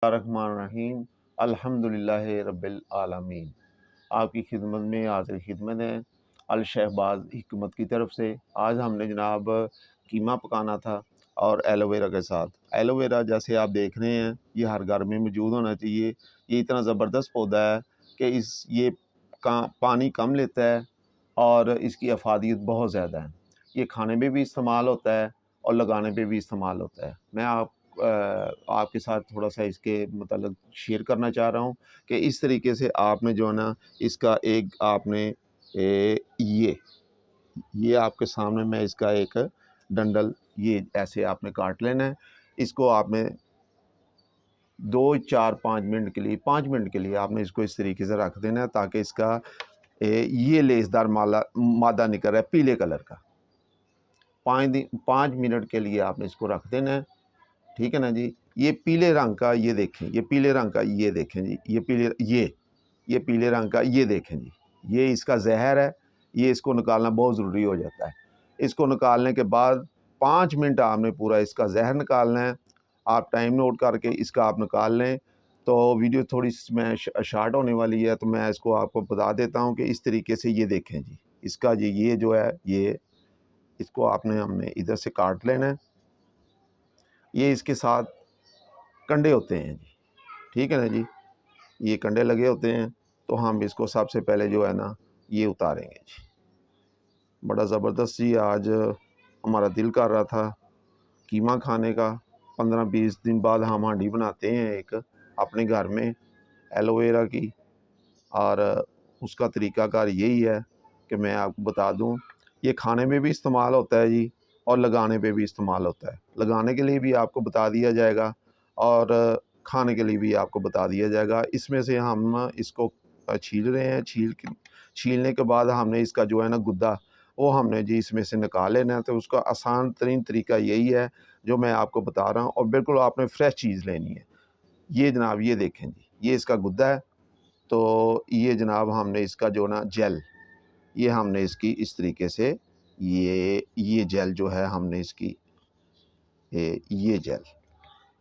الرحمن الرحیم الحمدللہ رب العالمین۔ آپ کی خدمت میں حاضر خدمت ہے الشہباز حکمت کی طرف سے۔ آج ہم نے جناب قیمہ پکانا تھا اور ایلو ویرا کے ساتھ۔ ایلو ویرا جیسے آپ دیکھ رہے ہیں یہ ہر گھر میں موجود ہونا چاہیے۔ یہ اتنا زبردست پودا ہے کہ یہ پانی کم لیتا ہے اور اس کی افادیت بہت زیادہ ہے۔ یہ کھانے میں بھی استعمال ہوتا ہے اور لگانے پہ بھی استعمال ہوتا ہے۔ میں آپ کے ساتھ تھوڑا سا اس کے متعلق شیئر کرنا چاہ رہا ہوں کہ اس طریقے سے آپ نے جو ہے نا اس کا ایک آپ نے یہ آپ کے سامنے میں اس کا ایک ڈنڈل یہ ایسے آپ نے کاٹ لینا ہے۔ اس کو آپ نے 5 منٹ کے لیے آپ نے اس کو اس طریقے سے رکھ دینا ہے تاکہ اس کا یہ لیسدار مادہ نکل رہا ہے پیلے کلر کا۔ 5 منٹ کے لیے آپ نے اس کو رکھ دینا ہے، ٹھیک ہے نا جی۔ یہ پیلے رنگ کا یہ دیکھیں، یہ پیلے رنگ کا یہ دیکھیں جی، یہ پیلے رنگ کا یہ دیکھیں جی، یہ اس کا زہر ہے۔ یہ اس کو نکالنا بہت ضروری ہو جاتا ہے۔ اس کو نکالنے کے بعد 5 منٹ آپ نے پورا اس کا زہر نکالنا ہے۔ آپ ٹائم نوٹ کر کے اس کا آپ نکال لیں تو ویڈیو تھوڑی سی میں شارٹ ہونے والی ہے، تو میں اس کو آپ کو بتا دیتا ہوں کہ اس طریقے سے یہ دیکھیں جی، اس کا جی یہ جو ہے یہ اس کو ہم نے ادھر سے کاٹ لینا ہے۔ یہ اس کے ساتھ کنڈے ہوتے ہیں جی، ٹھیک ہے نا جی، یہ کنڈے لگے ہوتے ہیں تو ہم اس کو سب سے پہلے جو ہے نا یہ اتاریں گے جی۔ بڑا زبردست جی آج ہمارا دل کر رہا تھا قیمہ کھانے کا۔ 15-20 دن بعد ہم ہانڈی بناتے ہیں ایک اپنے گھر میں ایلو ویرا کی، اور اس کا طریقہ کار یہی ہے کہ میں آپ کو بتا دوں یہ کھانے میں بھی استعمال ہوتا ہے جی اور لگانے پہ بھی استعمال ہوتا ہے۔ لگانے کے لیے بھی آپ کو بتا دیا جائے گا اور کھانے کے لیے بھی آپ کو بتا دیا جائے گا۔ اس میں سے ہم اس کو چھیل رہے ہیں، چھیلنے کے بعد ہم نے اس کا جو ہے نا گدا وہ ہم نے جی اس میں سے نکال لینا ہے۔ تو اس کا آسان ترین طریقہ یہی ہے جو میں آپ کو بتا رہا ہوں، اور بالکل آپ نے فریش چیز لینی ہے۔ یہ جناب یہ دیکھیں جی، یہ اس کا گدا ہے۔ تو یہ جناب ہم نے اس کا جو نا جیل یہ ہم نے اس کی اس طریقے سے یہ جیل جو ہے ہم نے اس کی یہ جیل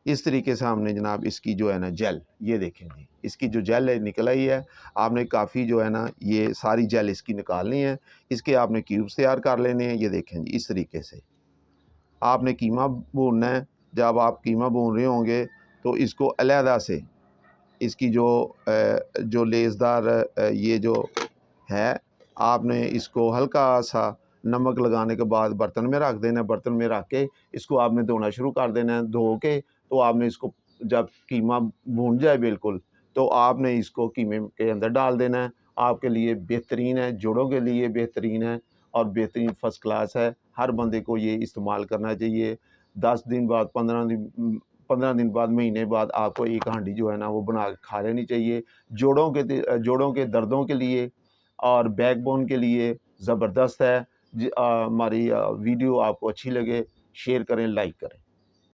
اس طریقے سے ہم نے جناب اس کی جو ہے نا جیل یہ دیکھیں جی، اس کی جو جیل نکل آئی ہے۔ آپ نے کافی جو ہے نا یہ ساری جیل اس کی نکالنی ہے۔ اس کے آپ نے کیوبس تیار کر لینے ہیں، یہ دیکھیں جی اس طریقے سے آپ نے قیمہ بھوننا ہے۔ جب آپ قیمہ بھون رہے ہوں گے تو اس کو علیحدہ سے اس کی جو لیسدار یہ جو ہے آپ نے اس کو ہلکا سا نمک لگانے کے بعد برتن میں رکھ دینا ہے۔ برتن میں رکھ کے اس کو آپ نے دھونا شروع کر دینا ہے۔ دھو کے تو آپ نے اس کو جب قیمہ بھون جائے بالکل تو آپ نے اس کو قیمے کے اندر ڈال دینا ہے۔ آپ کے لیے بہترین ہے، جوڑوں کے لیے بہترین ہے اور بہترین فرسٹ کلاس ہے۔ ہر بندے کو یہ استعمال کرنا چاہیے۔ 10 دن بعد 15 دن بعد مہینے بعد آپ کو ایک ہانڈی جو ہے نا وہ بنا کے کھا لینی چاہیے۔ جوڑوں کے دردوں کے لیے اور بیک بون کے لیے زبردست ہے۔ ہماری ویڈیو آپ کو اچھی لگے شیئر کریں، لائک کریں۔